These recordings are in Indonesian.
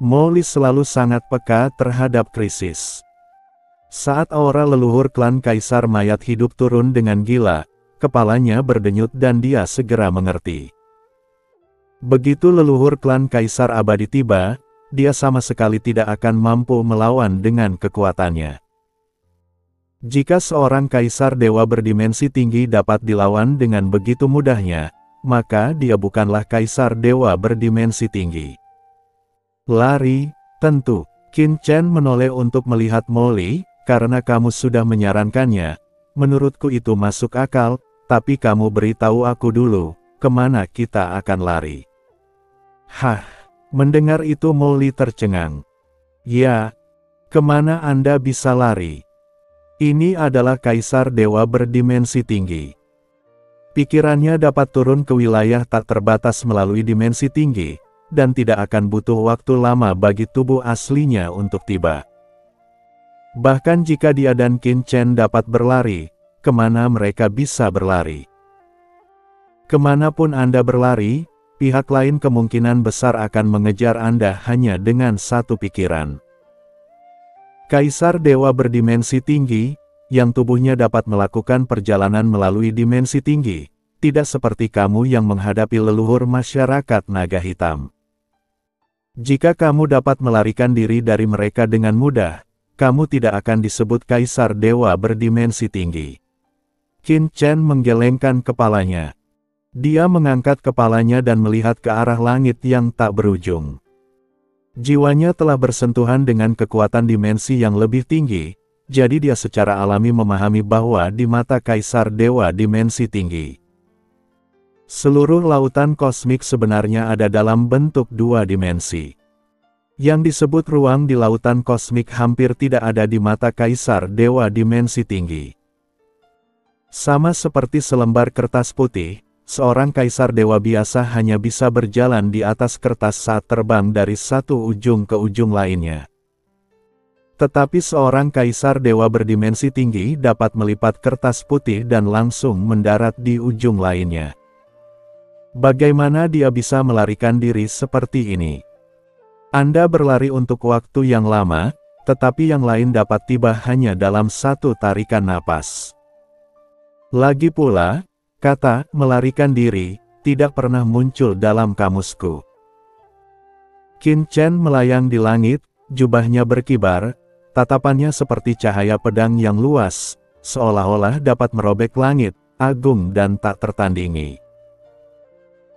Molly selalu sangat peka terhadap krisis. Saat aura leluhur klan Kaisar Mayat Hidup turun dengan gila, kepalanya berdenyut dan dia segera mengerti. Begitu leluhur klan Kaisar Abadi tiba, dia sama sekali tidak akan mampu melawan dengan kekuatannya. Jika seorang Kaisar Dewa berdimensi tinggi dapat dilawan dengan begitu mudahnya, maka dia bukanlah Kaisar Dewa berdimensi tinggi. Lari, tentu. Qin Chen menoleh untuk melihat Molly, karena kamu sudah menyarankannya. Menurutku itu masuk akal, tapi kamu beritahu aku dulu, kemana kita akan lari. Hah, mendengar itu Molly tercengang. Ya, kemana Anda bisa lari? Ini adalah Kaisar Dewa berdimensi tinggi. Pikirannya dapat turun ke wilayah tak terbatas melalui dimensi tinggi, dan tidak akan butuh waktu lama bagi tubuh aslinya untuk tiba. Bahkan jika dia dan Qin Chen dapat berlari, kemana mereka bisa berlari? Kemanapun Anda berlari, pihak lain kemungkinan besar akan mengejar Anda hanya dengan satu pikiran. Kaisar Dewa berdimensi tinggi, yang tubuhnya dapat melakukan perjalanan melalui dimensi tinggi, tidak seperti kamu yang menghadapi leluhur masyarakat naga hitam. Jika kamu dapat melarikan diri dari mereka dengan mudah, kamu tidak akan disebut Kaisar Dewa berdimensi tinggi. Qin Chen menggelengkan kepalanya. Dia mengangkat kepalanya dan melihat ke arah langit yang tak berujung. Jiwanya telah bersentuhan dengan kekuatan dimensi yang lebih tinggi, jadi dia secara alami memahami bahwa di mata Kaisar Dewa dimensi tinggi, seluruh lautan kosmik sebenarnya ada dalam bentuk dua dimensi. Yang disebut ruang di lautan kosmik hampir tidak ada di mata Kaisar Dewa dimensi tinggi. Sama seperti selembar kertas putih, seorang Kaisar Dewa biasa hanya bisa berjalan di atas kertas saat terbang dari satu ujung ke ujung lainnya. Tetapi seorang Kaisar Dewa berdimensi tinggi dapat melipat kertas putih dan langsung mendarat di ujung lainnya. Bagaimana dia bisa melarikan diri seperti ini? Anda berlari untuk waktu yang lama, tetapi yang lain dapat tiba hanya dalam satu tarikan napas. Lagi pula, kata melarikan diri tidak pernah muncul dalam kamusku. Qin Chen melayang di langit, jubahnya berkibar, tatapannya seperti cahaya pedang yang luas, seolah-olah dapat merobek langit, agung dan tak tertandingi.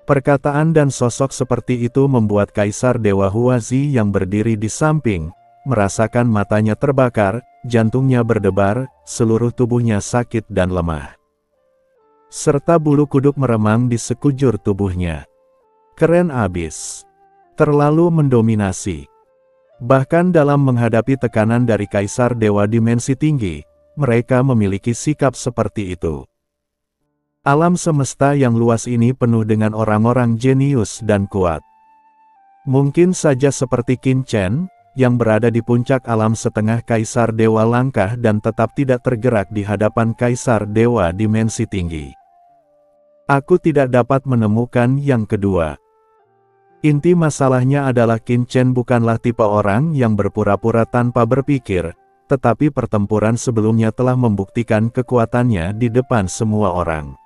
Perkataan dan sosok seperti itu membuat Kaisar Dewa Huazi yang berdiri di samping, merasakan matanya terbakar, jantungnya berdebar, seluruh tubuhnya sakit dan lemah. Serta bulu kuduk meremang di sekujur tubuhnya. Keren abis. Terlalu mendominasi. Bahkan dalam menghadapi tekanan dari Kaisar Dewa dimensi tinggi, mereka memiliki sikap seperti itu. Alam semesta yang luas ini penuh dengan orang-orang jenius dan kuat. Mungkin saja seperti Qin Chen, yang berada di puncak alam setengah Kaisar Dewa langkah dan tetap tidak tergerak di hadapan Kaisar Dewa dimensi tinggi. Aku tidak dapat menemukan yang kedua. Inti masalahnya adalah Qin Chen bukanlah tipe orang yang berpura-pura tanpa berpikir, tetapi pertempuran sebelumnya telah membuktikan kekuatannya di depan semua orang.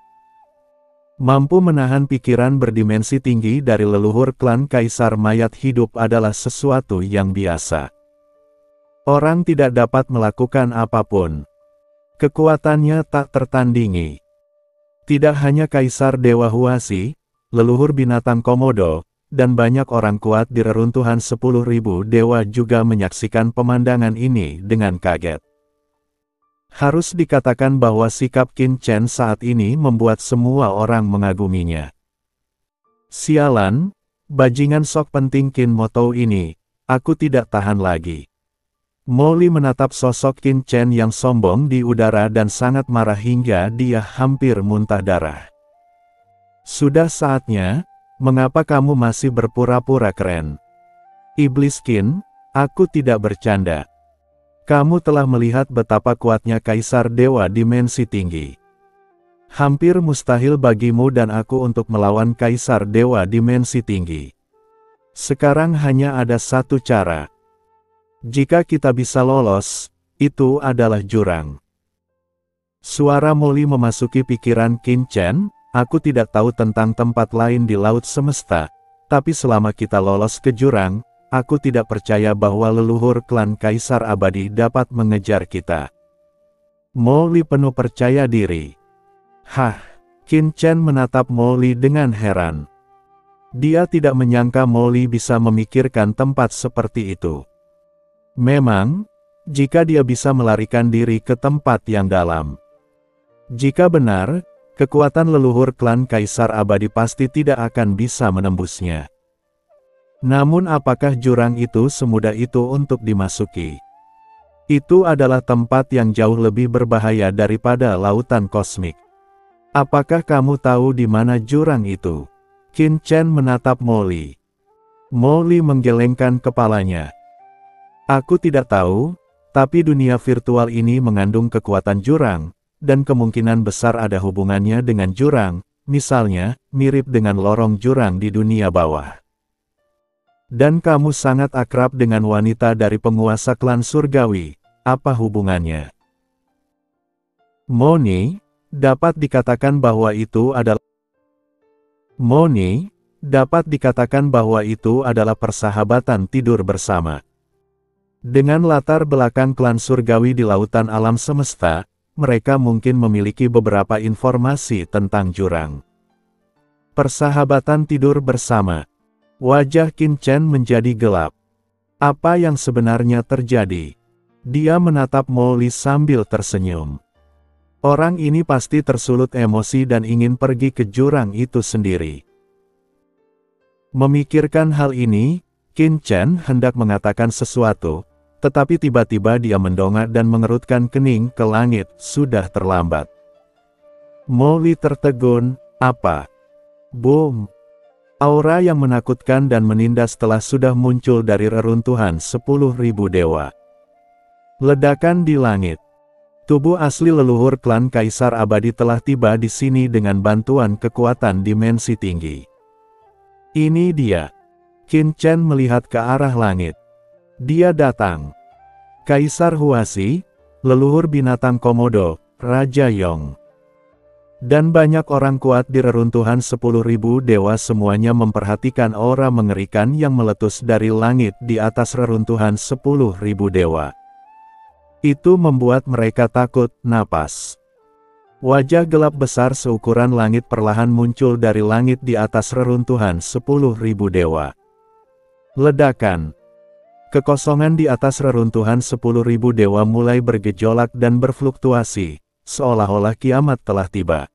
Mampu menahan pikiran berdimensi tinggi dari leluhur klan Kaisar Mayat Hidup adalah sesuatu yang biasa. Orang tidak dapat melakukan apapun. Kekuatannya tak tertandingi. Tidak hanya Kaisar Dewa Huazi, leluhur binatang Komodo, dan banyak orang kuat di reruntuhan 10.000 dewa juga menyaksikan pemandangan ini dengan kaget. Harus dikatakan bahwa sikap Qin Chen saat ini membuat semua orang mengaguminya. Sialan, bajingan sok penting Qin Motou ini, aku tidak tahan lagi. Molly menatap sosok Qin Chen yang sombong di udara dan sangat marah hingga dia hampir muntah darah. Sudah saatnya, mengapa kamu masih berpura-pura keren? Iblis Qin, aku tidak bercanda. Kamu telah melihat betapa kuatnya Kaisar Dewa dimensi tinggi. Hampir mustahil bagimu dan aku untuk melawan Kaisar Dewa dimensi tinggi. Sekarang hanya ada satu cara. Jika kita bisa lolos, itu adalah jurang. Suara Molly memasuki pikiran Qin Chen, aku tidak tahu tentang tempat lain di laut semesta, tapi selama kita lolos ke jurang, aku tidak percaya bahwa leluhur klan Kaisar Abadi dapat mengejar kita. Molly penuh percaya diri. Hah, Qin Chen menatap Molly dengan heran. Dia tidak menyangka Molly bisa memikirkan tempat seperti itu. Memang, jika dia bisa melarikan diri ke tempat yang dalam. Jika benar, kekuatan leluhur klan Kaisar Abadi pasti tidak akan bisa menembusnya. Namun apakah jurang itu semudah itu untuk dimasuki? Itu adalah tempat yang jauh lebih berbahaya daripada lautan kosmik. Apakah kamu tahu di mana jurang itu? Qin Chen menatap Molly. Molly menggelengkan kepalanya. Aku tidak tahu, tapi dunia virtual ini mengandung kekuatan jurang, dan kemungkinan besar ada hubungannya dengan jurang, misalnya, mirip dengan lorong jurang di dunia bawah. Dan kamu sangat akrab dengan wanita dari penguasa klan surgawi, apa hubungannya? Moni, dapat dikatakan bahwa itu adalah persahabatan tidur bersama. Dengan latar belakang klan surgawi di lautan alam semesta, mereka mungkin memiliki beberapa informasi tentang jurang. Persahabatan tidur bersama. Wajah Qin Chen menjadi gelap. Apa yang sebenarnya terjadi? Dia menatap Molly sambil tersenyum. Orang ini pasti tersulut emosi dan ingin pergi ke jurang itu sendiri. Memikirkan hal ini, Qin Chen hendak mengatakan sesuatu, tetapi tiba-tiba dia mendongak dan mengerutkan kening ke langit, sudah terlambat. Molly tertegun, apa? Boom! Aura yang menakutkan dan menindas telah sudah muncul dari reruntuhan 10.000 dewa. Ledakan di langit. Tubuh asli leluhur klan Kaisar Abadi telah tiba di sini dengan bantuan kekuatan dimensi tinggi. Ini dia. Qin Chen melihat ke arah langit. Dia datang. Kaisar Huasi, leluhur binatang Komodo, Raja Yong. Dan banyak orang kuat di reruntuhan 10.000 dewa semuanya memperhatikan aura mengerikan yang meletus dari langit di atas reruntuhan 10.000 dewa. Itu membuat mereka takut napas. Wajah gelap besar seukuran langit perlahan muncul dari langit di atas reruntuhan 10.000 dewa. Ledakan. Kekosongan di atas reruntuhan 10.000 dewa mulai bergejolak dan berfluktuasi, seolah-olah kiamat telah tiba.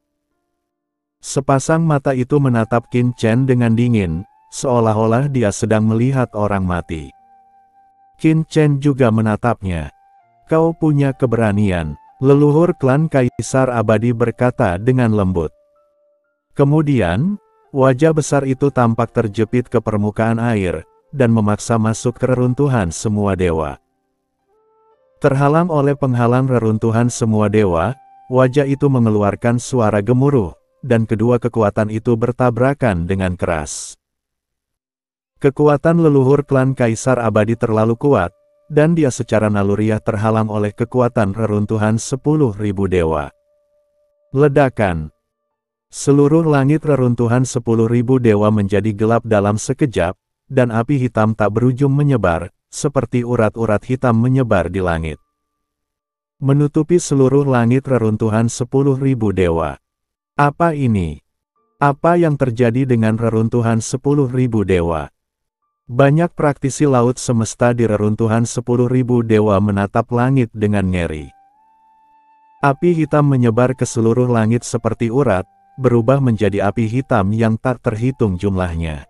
Sepasang mata itu menatap Qin Chen dengan dingin, seolah-olah dia sedang melihat orang mati. Qin Chen juga menatapnya. Kau punya keberanian, leluhur klan Kaisar Abadi berkata dengan lembut. Kemudian, wajah besar itu tampak terjepit ke permukaan air, dan memaksa masuk ke reruntuhan semua dewa. Terhalang oleh penghalang reruntuhan semua dewa, wajah itu mengeluarkan suara gemuruh, dan kedua kekuatan itu bertabrakan dengan keras. Kekuatan leluhur klan Kaisar Abadi terlalu kuat, dan dia secara naluriah terhalang oleh kekuatan reruntuhan 10.000 dewa. Ledakan. Seluruh langit reruntuhan 10.000 dewa menjadi gelap dalam sekejap, dan api hitam tak berujung menyebar, seperti urat-urat hitam menyebar di langit. Menutupi seluruh langit reruntuhan 10.000 dewa. Apa ini? Apa yang terjadi dengan reruntuhan 10.000 dewa? Banyak praktisi laut semesta di reruntuhan 10.000 dewa menatap langit dengan ngeri. Api hitam menyebar ke seluruh langit seperti urat, berubah menjadi api hitam yang tak terhitung jumlahnya.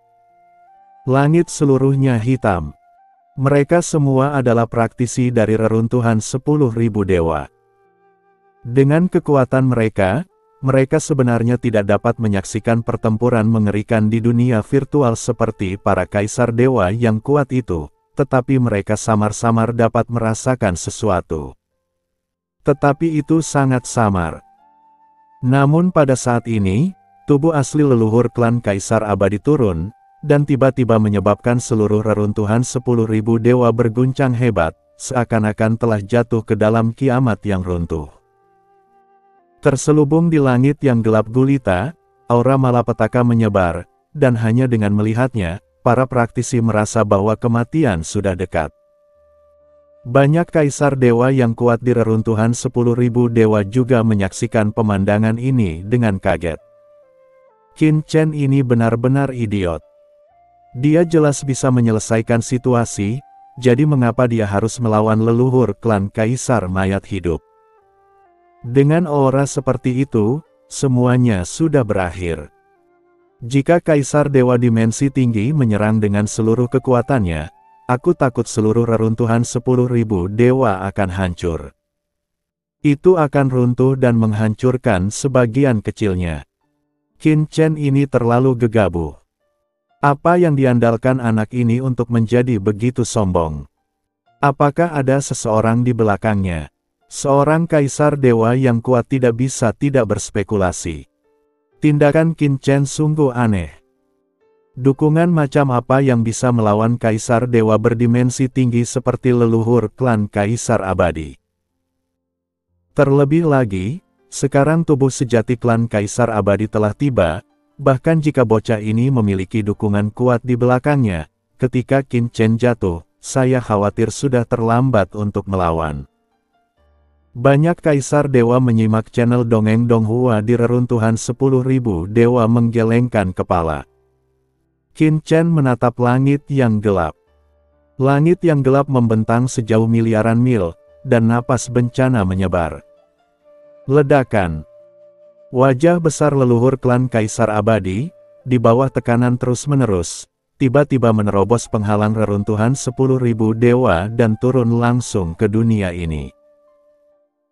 Langit seluruhnya hitam. Mereka semua adalah praktisi dari reruntuhan 10.000 dewa. Dengan kekuatan mereka sebenarnya tidak dapat menyaksikan pertempuran mengerikan di dunia virtual seperti para kaisar dewa yang kuat itu, tetapi mereka samar-samar dapat merasakan sesuatu. Tetapi itu sangat samar. Namun pada saat ini, tubuh asli leluhur klan Kaisar Abadi turun, dan tiba-tiba menyebabkan seluruh reruntuhan 10.000 dewa berguncang hebat, seakan-akan telah jatuh ke dalam kiamat yang runtuh. Terselubung di langit yang gelap gulita, aura malapetaka menyebar, dan hanya dengan melihatnya, para praktisi merasa bahwa kematian sudah dekat. Banyak kaisar dewa yang kuat di reruntuhan 10.000 dewa juga menyaksikan pemandangan ini dengan kaget. Qin Chen ini benar-benar idiot. Dia jelas bisa menyelesaikan situasi, jadi mengapa dia harus melawan leluhur klan kaisar mayat hidup? Dengan aura seperti itu, semuanya sudah berakhir. Jika kaisar dewa dimensi tinggi menyerang dengan seluruh kekuatannya, aku takut seluruh reruntuhan 10.000 dewa akan hancur. Itu akan runtuh dan menghancurkan sebagian kecilnya. Qin Chen ini terlalu gegabah. Apa yang diandalkan anak ini untuk menjadi begitu sombong? Apakah ada seseorang di belakangnya? Seorang kaisar dewa yang kuat tidak bisa tidak berspekulasi. Tindakan Qin Chen sungguh aneh. Dukungan macam apa yang bisa melawan kaisar dewa berdimensi tinggi seperti leluhur klan kaisar abadi? Terlebih lagi, sekarang tubuh sejati klan kaisar abadi telah tiba. Bahkan jika bocah ini memiliki dukungan kuat di belakangnya, ketika Qin Chen jatuh, saya khawatir sudah terlambat untuk melawan. Banyak kaisar dewa menyimak channel Dongeng Donghua di reruntuhan 10.000 dewa menggelengkan kepala. Qin Chen menatap langit yang gelap. Langit yang gelap membentang sejauh miliaran mil, dan napas bencana menyebar. Ledakan. Wajah besar leluhur klan kaisar abadi, di bawah tekanan terus-menerus, tiba-tiba menerobos penghalang reruntuhan 10.000 dewa dan turun langsung ke dunia ini.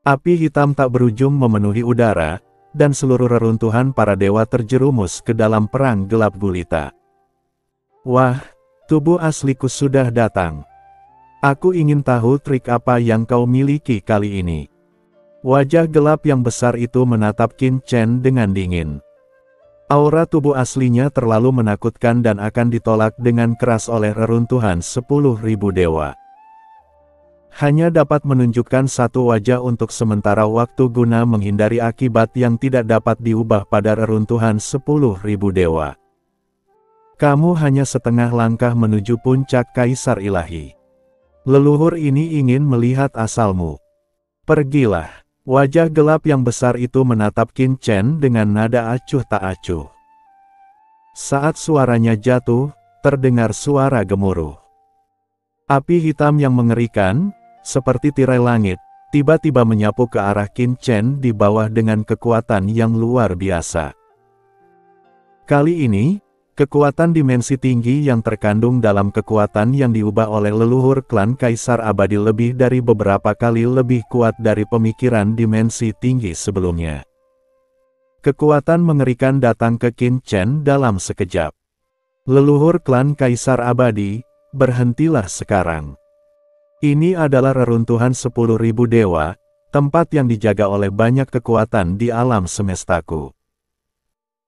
Api hitam tak berujung memenuhi udara, dan seluruh reruntuhan para dewa terjerumus ke dalam perang gelap gulita. Wah, tubuh asliku sudah datang. Aku ingin tahu trik apa yang kau miliki kali ini. Wajah gelap yang besar itu menatap Qin Chen dengan dingin. Aura tubuh aslinya terlalu menakutkan dan akan ditolak dengan keras oleh reruntuhan 10.000 dewa. Hanya dapat menunjukkan satu wajah untuk sementara waktu guna menghindari akibat yang tidak dapat diubah pada reruntuhan 10.000 dewa. Kamu hanya setengah langkah menuju puncak kaisar ilahi. Leluhur ini ingin melihat asalmu. Pergilah. Wajah gelap yang besar itu menatap Qin Chen dengan nada acuh tak acuh. Saat suaranya jatuh, terdengar suara gemuruh. Api hitam yang mengerikan, seperti tirai langit, tiba-tiba menyapu ke arah Qin Chen di bawah dengan kekuatan yang luar biasa. Kali ini, kekuatan dimensi tinggi yang terkandung dalam kekuatan yang diubah oleh leluhur klan kaisar abadi lebih dari beberapa kali lebih kuat dari pemikiran dimensi tinggi sebelumnya. Kekuatan mengerikan datang ke Qin Chen dalam sekejap. Leluhur klan kaisar abadi, berhentilah sekarang. Ini adalah reruntuhan 10.000 dewa, tempat yang dijaga oleh banyak kekuatan di alam semestaku.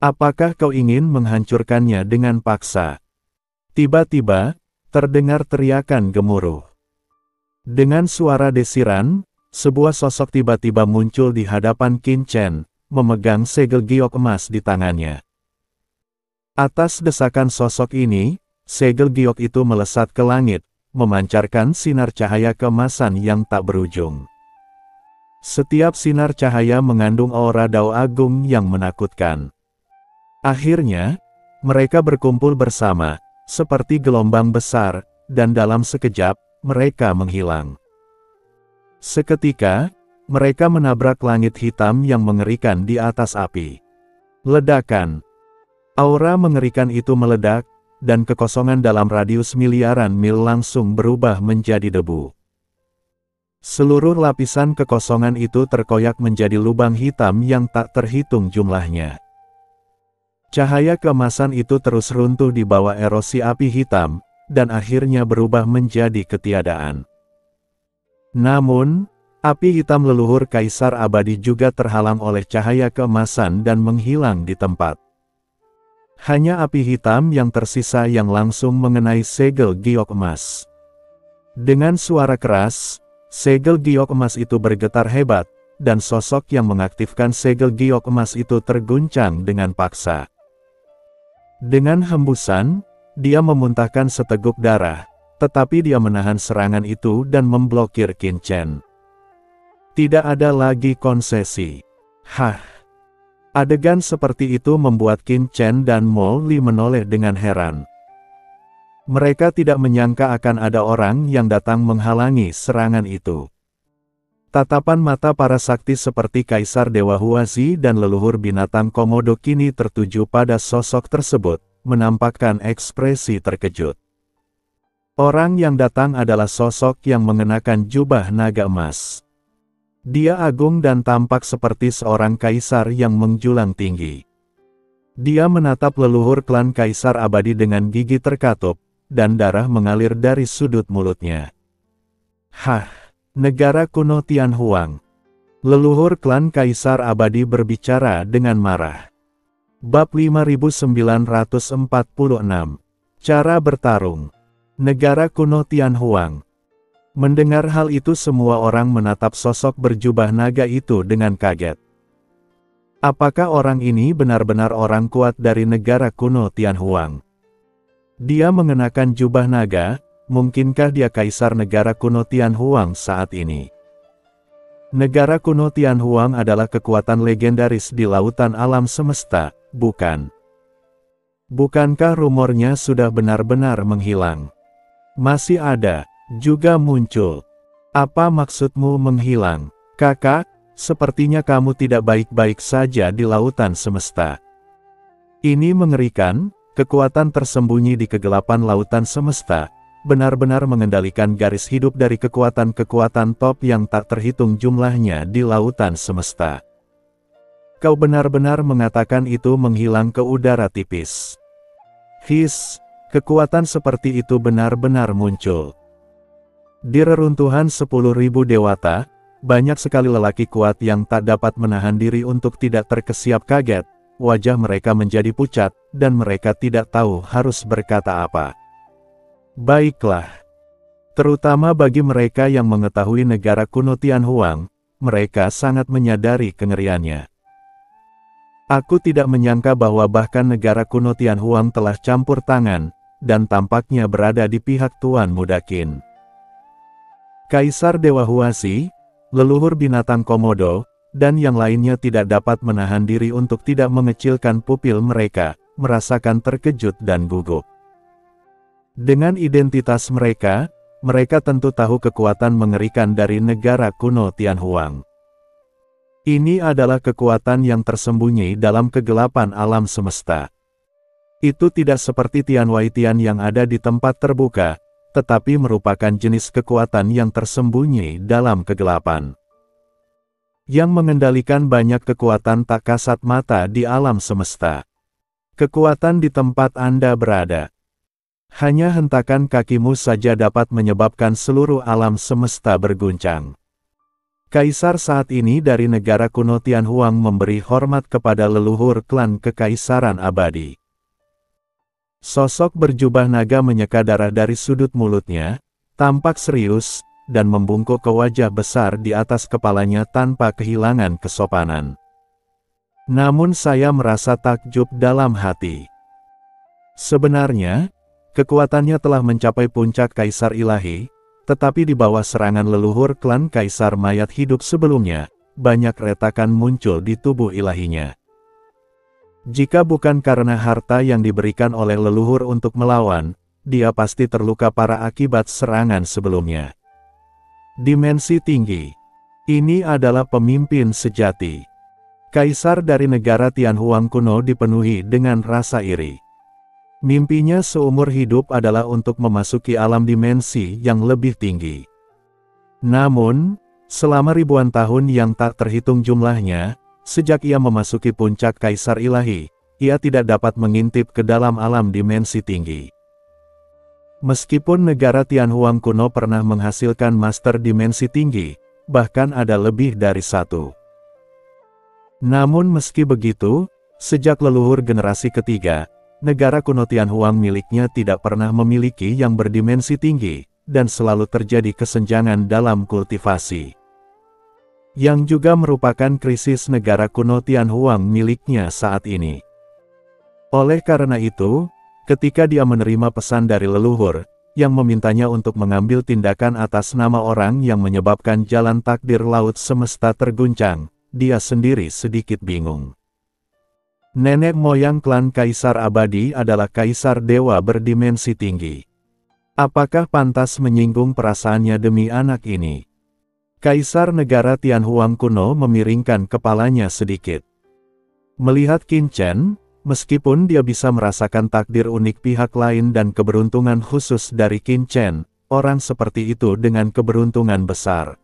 Apakah kau ingin menghancurkannya dengan paksa? Tiba-tiba, terdengar teriakan gemuruh. Dengan suara desiran, sebuah sosok tiba-tiba muncul di hadapan Qin Chen, memegang segel giok emas di tangannya. Atas desakan sosok ini, segel giok itu melesat ke langit, memancarkan sinar cahaya keemasan yang tak berujung. Setiap sinar cahaya mengandung aura Dao Agung yang menakutkan. Akhirnya, mereka berkumpul bersama, seperti gelombang besar, dan dalam sekejap, mereka menghilang. Seketika, mereka menabrak langit hitam yang mengerikan di atas api. Ledakan. Aura mengerikan itu meledak, dan kekosongan dalam radius miliaran mil langsung berubah menjadi debu. Seluruh lapisan kekosongan itu terkoyak menjadi lubang hitam yang tak terhitung jumlahnya. Cahaya keemasan itu terus runtuh di bawah erosi api hitam, dan akhirnya berubah menjadi ketiadaan. Namun, api hitam leluhur kaisar abadi juga terhalang oleh cahaya keemasan dan menghilang di tempat. Hanya api hitam yang tersisa yang langsung mengenai segel giok emas. Dengan suara keras, segel giok emas itu bergetar hebat, dan sosok yang mengaktifkan segel giok emas itu terguncang dengan paksa. Dengan hembusan, dia memuntahkan seteguk darah, tetapi dia menahan serangan itu dan memblokir Qin Chen. Tidak ada lagi konsesi. Adegan seperti itu membuat Qin Chen dan Mo Li menoleh dengan heran. Mereka tidak menyangka akan ada orang yang datang menghalangi serangan itu. Tatapan mata para sakti seperti Kaisar Dewa Huazi dan leluhur binatang Komodo kini tertuju pada sosok tersebut, menampakkan ekspresi terkejut. Orang yang datang adalah sosok yang mengenakan jubah naga emas. Dia agung dan tampak seperti seorang kaisar yang menjulang tinggi. Dia menatap leluhur klan Kaisar Abadi dengan gigi terkatup, dan darah mengalir dari sudut mulutnya. Negara kuno Tianhuang. Leluhur klan Kaisar Abadi berbicara dengan marah. Bab 5946. Cara bertarung. Negara kuno Tianhuang. Mendengar hal itu semua orang menatap sosok berjubah naga itu dengan kaget. Apakah orang ini benar-benar orang kuat dari negara kuno Tianhuang? Dia mengenakan jubah naga, mungkinkah dia kaisar negara kuno Tianhuang saat ini? Negara kuno Tianhuang adalah kekuatan legendaris di lautan alam semesta, bukan? Bukankah rumornya sudah benar-benar menghilang? Masih ada. Juga muncul. Apa maksudmu menghilang? Kakak, sepertinya kamu tidak baik-baik saja di lautan semesta. Ini mengerikan, kekuatan tersembunyi di kegelapan lautan semesta, benar-benar mengendalikan garis hidup dari kekuatan-kekuatan top yang tak terhitung jumlahnya di lautan semesta. Kau benar-benar mengatakan itu menghilang ke udara tipis. Kekuatan seperti itu benar-benar muncul. Di reruntuhan 10.000 dewata, banyak sekali lelaki kuat yang tak dapat menahan diri untuk tidak terkesiap kaget, wajah mereka menjadi pucat, dan mereka tidak tahu harus berkata apa. Baiklah. Terutama bagi mereka yang mengetahui negara kuno Tianhuang, mereka sangat menyadari kengeriannya. Aku tidak menyangka bahwa bahkan negara kuno Tianhuang telah campur tangan, dan tampaknya berada di pihak Tuan Muda Qin. Kaisar Dewa Huazi, leluhur binatang Komodo, dan yang lainnya tidak dapat menahan diri untuk tidak mengecilkan pupil mereka, merasakan terkejut dan gugup. Dengan identitas mereka, mereka tentu tahu kekuatan mengerikan dari negara kuno Tianhuang. Ini adalah kekuatan yang tersembunyi dalam kegelapan alam semesta. Itu tidak seperti Tian Wai Tian yang ada di tempat terbuka, tetapi merupakan jenis kekuatan yang tersembunyi dalam kegelapan. Yang mengendalikan banyak kekuatan tak kasat mata di alam semesta. Kekuatan di tempat Anda berada. Hanya hentakan kakimu saja dapat menyebabkan seluruh alam semesta berguncang. Kaisar saat ini dari negara kuno Tianhuang memberi hormat kepada leluhur klan Kekaisaran Abadi. Sosok berjubah naga menyeka darah dari sudut mulutnya, tampak serius, dan membungkuk ke wajah besar di atas kepalanya tanpa kehilangan kesopanan. Namun saya merasa takjub dalam hati. Sebenarnya, kekuatannya telah mencapai puncak Kaisar Ilahi, tetapi di bawah serangan leluhur klan Kaisar Mayat hidup sebelumnya, banyak retakan muncul di tubuh ilahinya. Jika bukan karena harta yang diberikan oleh leluhur untuk melawan, dia pasti terluka parah akibat serangan sebelumnya. Dimensi tinggi. Ini adalah pemimpin sejati. Kaisar dari negara Tianhuang kuno dipenuhi dengan rasa iri. Mimpinya seumur hidup adalah untuk memasuki alam dimensi yang lebih tinggi. Namun, selama ribuan tahun yang tak terhitung jumlahnya, sejak ia memasuki puncak Kaisar Ilahi, ia tidak dapat mengintip ke dalam alam dimensi tinggi. Meskipun negara Tianhuang kuno pernah menghasilkan master dimensi tinggi, bahkan ada lebih dari satu. Namun meski begitu, sejak leluhur generasi ketiga, negara kuno Tianhuang miliknya tidak pernah memiliki yang berdimensi tinggi, dan selalu terjadi kesenjangan dalam kultivasi. Yang juga merupakan krisis negara kuno Tianhuang miliknya saat ini. Oleh karena itu, ketika dia menerima pesan dari leluhur, yang memintanya untuk mengambil tindakan atas nama orang yang menyebabkan jalan takdir laut semesta terguncang, dia sendiri sedikit bingung. Nenek moyang klan Kaisar Abadi adalah Kaisar Dewa berdimensi tinggi. Apakah pantas menyinggung perasaannya demi anak ini? Kaisar negara Tianhuang kuno memiringkan kepalanya sedikit. Melihat Qin Chen, meskipun dia bisa merasakan takdir unik pihak lain dan keberuntungan khusus dari Qin Chen, orang seperti itu dengan keberuntungan besar.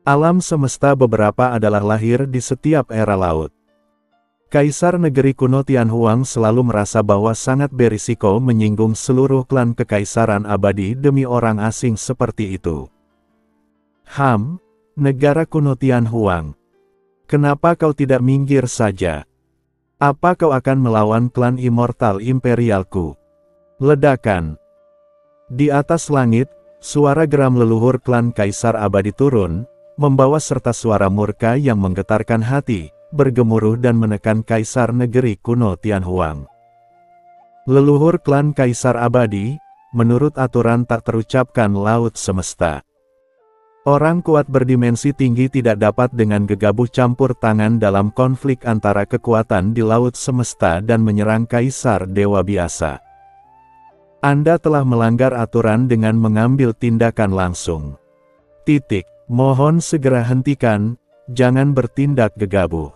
Alam semesta beberapa adalah lahir di setiap era laut. Kaisar negeri kuno Tianhuang selalu merasa bahwa sangat berisiko menyinggung seluruh klan kekaisaran abadi demi orang asing seperti itu. Negara kuno Tianhuang. Kenapa kau tidak minggir saja? Apa kau akan melawan klan immortal imperialku? Ledakan. Di atas langit, suara geram leluhur klan Kaisar Abadi turun, membawa serta suara murka yang menggetarkan hati, bergemuruh dan menekan Kaisar negeri kuno Tianhuang. Leluhur klan Kaisar Abadi, menurut aturan tak terucapkan laut semesta. Orang kuat berdimensi tinggi tidak dapat dengan gegabah campur tangan dalam konflik antara kekuatan di laut semesta dan menyerang Kaisar Dewa biasa. Anda telah melanggar aturan dengan mengambil tindakan langsung. Mohon segera hentikan, jangan bertindak gegabah.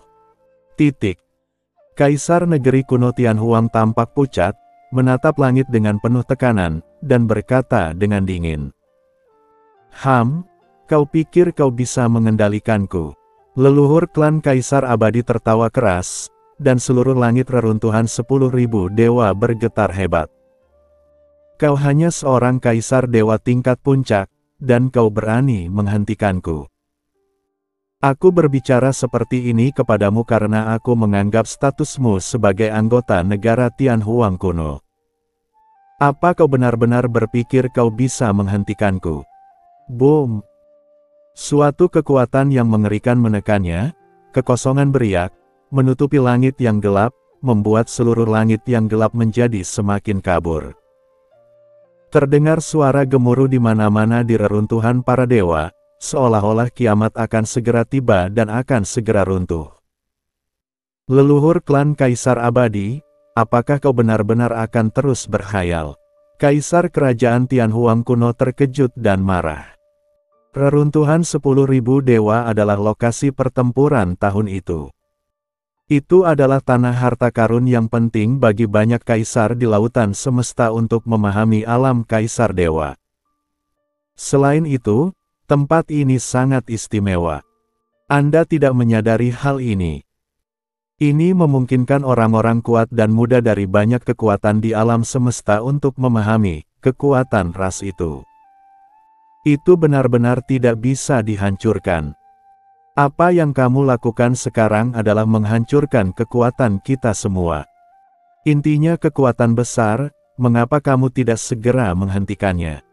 Kaisar negeri kuno Tianhuang tampak pucat, menatap langit dengan penuh tekanan, dan berkata dengan dingin. Kau pikir kau bisa mengendalikanku? Leluhur klan Kaisar Abadi tertawa keras, dan seluruh langit reruntuhan 10.000 dewa bergetar hebat. Kau hanya seorang Kaisar Dewa tingkat puncak, dan kau berani menghentikanku. Aku berbicara seperti ini kepadamu karena aku menganggap statusmu sebagai anggota negara Tianhuang kuno. Apa kau benar-benar berpikir kau bisa menghentikanku? Boom! Suatu kekuatan yang mengerikan menekannya, kekosongan beriak, menutupi langit yang gelap, membuat seluruh langit yang gelap menjadi semakin kabur. Terdengar suara gemuruh di mana-mana di reruntuhan para dewa, seolah-olah kiamat akan segera tiba dan akan segera runtuh. Leluhur klan Kaisar Abadi, apakah kau benar-benar akan terus berkhayal? Kaisar kerajaan Tianhuang kuno terkejut dan marah. Reruntuhan 10.000 dewa adalah lokasi pertempuran tahun itu. Itu adalah tanah harta karun yang penting bagi banyak kaisar di lautan semesta untuk memahami alam Kaisar Dewa. Selain itu, tempat ini sangat istimewa. Anda tidak menyadari hal ini. Ini memungkinkan orang-orang kuat dan muda dari banyak kekuatan di alam semesta untuk memahami kekuatan ras itu. Itu benar-benar tidak bisa dihancurkan. Apa yang kamu lakukan sekarang adalah menghancurkan kekuatan kita semua. Intinya kekuatan besar, mengapa kamu tidak segera menghentikannya?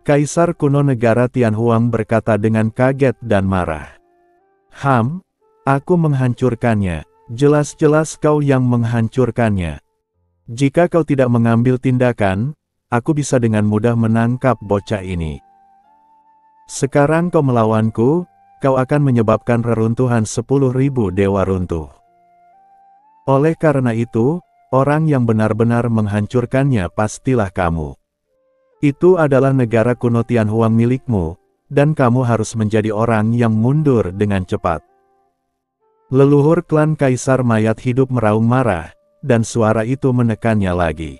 Kaisar kuno negara Tianhuang berkata dengan kaget dan marah. Aku menghancurkannya, jelas-jelas kau yang menghancurkannya. Jika kau tidak mengambil tindakan, aku bisa dengan mudah menangkap bocah ini. Sekarang kau melawanku, kau akan menyebabkan reruntuhan 10.000 dewa runtuh. Oleh karena itu, orang yang benar-benar menghancurkannya pastilah kamu. Itu adalah negara kuno Tianhuang milikmu, dan kamu harus menjadi orang yang mundur dengan cepat. Leluhur klan Kaisar Mayat Hidup meraung marah, dan suara itu menekannya lagi.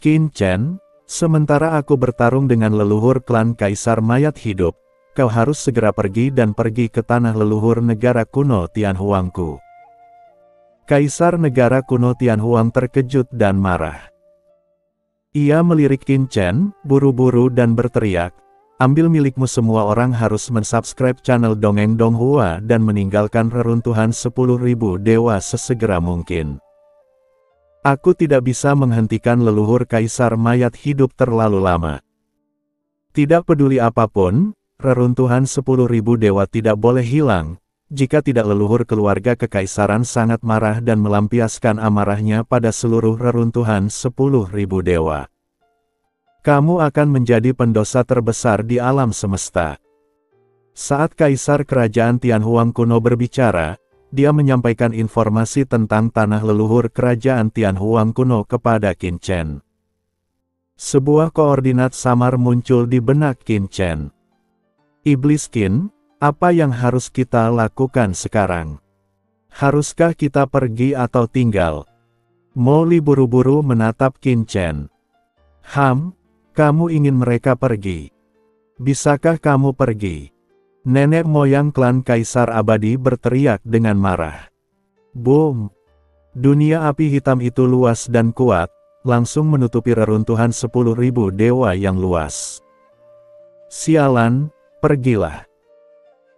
Qin Chen, sementara aku bertarung dengan leluhur klan Kaisar Mayat Hidup, kau harus segera pergi dan pergi ke tanah leluhur negara kuno Tianhuangku. Kaisar negara kuno Tianhuang terkejut dan marah. Ia melirik Qin Chen, buru-buru dan berteriak, ambil milikmu semua orang harus mensubscribe channel Dongeng Donghua dan meninggalkan reruntuhan 10.000 dewa sesegera mungkin. Aku tidak bisa menghentikan leluhur kaisar mayat hidup terlalu lama. Tidak peduli apapun, reruntuhan 10.000 dewa tidak boleh hilang. Jika tidak, leluhur keluarga kekaisaran sangat marah dan melampiaskan amarahnya pada seluruh reruntuhan 10.000 dewa. Kamu akan menjadi pendosa terbesar di alam semesta. Saat Kaisar Kerajaan Tianhuang kuno berbicara, dia menyampaikan informasi tentang tanah leluhur Kerajaan Tianhuang kuno kepada Qin Chen. Sebuah koordinat samar muncul di benak Qin Chen. Iblis Qin, apa yang harus kita lakukan sekarang? Haruskah kita pergi atau tinggal? Mo Li buru-buru menatap Qin Chen. Kamu ingin mereka pergi? Bisakah kamu pergi? Nenek moyang klan Kaisar Abadi berteriak dengan marah. Boom! Dunia api hitam itu luas dan kuat, langsung menutupi reruntuhan 10.000 dewa yang luas. Sialan, pergilah!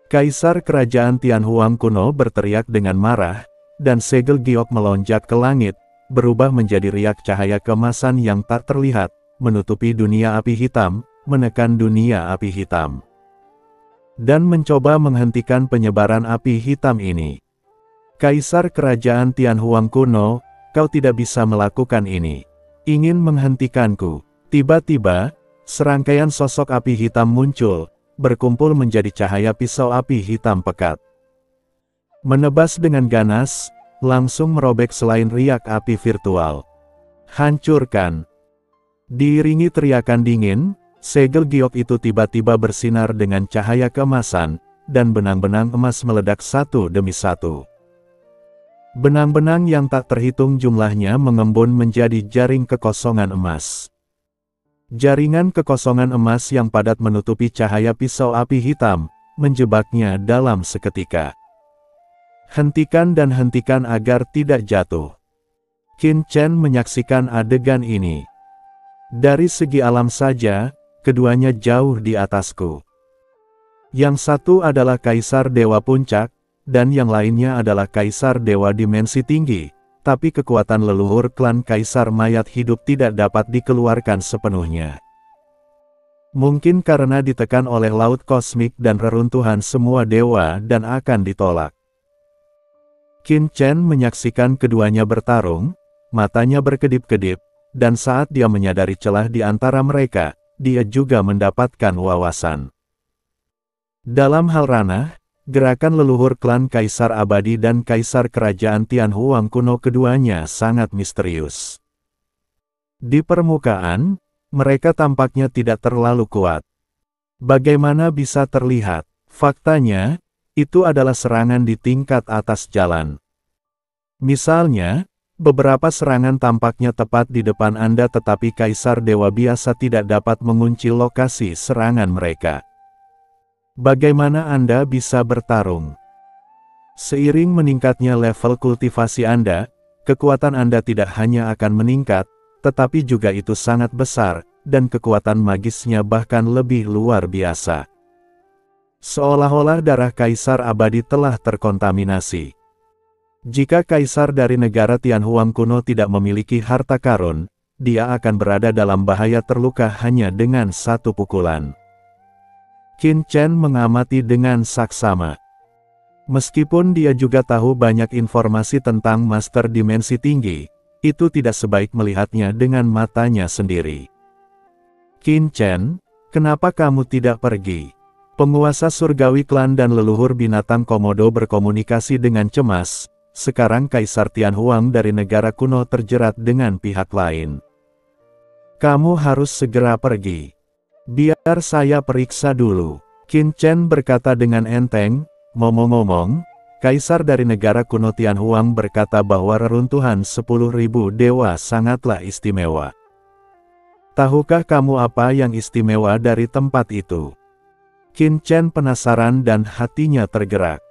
Kaisar Kerajaan Tianhuang kuno berteriak dengan marah, dan segel giok melonjak ke langit, berubah menjadi riak cahaya keemasan yang tak terlihat, menutupi dunia api hitam, menekan dunia api hitam. Dan mencoba menghentikan penyebaran api hitam ini. Kaisar Kerajaan Tianhuang kuno, kau tidak bisa melakukan ini. Ingin menghentikanku. Tiba-tiba, serangkaian sosok api hitam muncul, berkumpul menjadi cahaya pisau api hitam pekat. Menebas dengan ganas, langsung merobek selain riak api virtual. Hancurkan! Diiringi teriakan dingin, segel giok itu tiba-tiba bersinar dengan cahaya keemasan, dan benang-benang emas meledak satu demi satu. Benang-benang yang tak terhitung jumlahnya mengembun menjadi jaring kekosongan emas. Jaringan kekosongan emas yang padat menutupi cahaya pisau api hitam, menjebaknya dalam seketika. Hentikan dan hentikan agar tidak jatuh. Qin Chen menyaksikan adegan ini. Dari segi alam saja, keduanya jauh di atasku. Yang satu adalah Kaisar Dewa Puncak, dan yang lainnya adalah Kaisar Dewa Dimensi Tinggi, tapi kekuatan leluhur klan Kaisar Mayat Hidup tidak dapat dikeluarkan sepenuhnya. Mungkin karena ditekan oleh laut kosmik dan reruntuhan semua dewa dan akan ditolak. Qin Chen menyaksikan keduanya bertarung, matanya berkedip-kedip, dan saat dia menyadari celah di antara mereka, dia juga mendapatkan wawasan. Dalam hal ranah, gerakan leluhur klan Kaisar Abadi dan Kaisar Kerajaan Tianhuang kuno keduanya sangat misterius. Di permukaan, mereka tampaknya tidak terlalu kuat. Bagaimana bisa terlihat? Faktanya, itu adalah serangan di tingkat atas jalan. Misalnya, beberapa serangan tampaknya tepat di depan Anda, tetapi Kaisar Dewa biasa tidak dapat mengunci lokasi serangan mereka. Bagaimana Anda bisa bertarung? Seiring meningkatnya level kultivasi Anda, kekuatan Anda tidak hanya akan meningkat, tetapi juga itu sangat besar, dan kekuatan magisnya bahkan lebih luar biasa. Seolah-olah darah Kaisar Abadi telah terkontaminasi. Jika Kaisar dari negara Tianhuang kuno tidak memiliki harta karun, dia akan berada dalam bahaya terluka hanya dengan satu pukulan. Qin Chen mengamati dengan saksama. Meskipun dia juga tahu banyak informasi tentang Master Dimensi Tinggi, itu tidak sebaik melihatnya dengan matanya sendiri. Qin Chen, kenapa kamu tidak pergi? Penguasa surgawi klan dan leluhur binatang Komodo berkomunikasi dengan cemas. Sekarang Kaisar Tianhuang dari negara kuno terjerat dengan pihak lain. Kamu harus segera pergi. Biar saya periksa dulu. Qin Chen berkata dengan enteng. Ngomong-ngomong, Kaisar dari negara kuno Tianhuang berkata bahwa reruntuhan 10.000 dewa sangatlah istimewa. Tahukah kamu apa yang istimewa dari tempat itu? Qin Chen penasaran dan hatinya tergerak.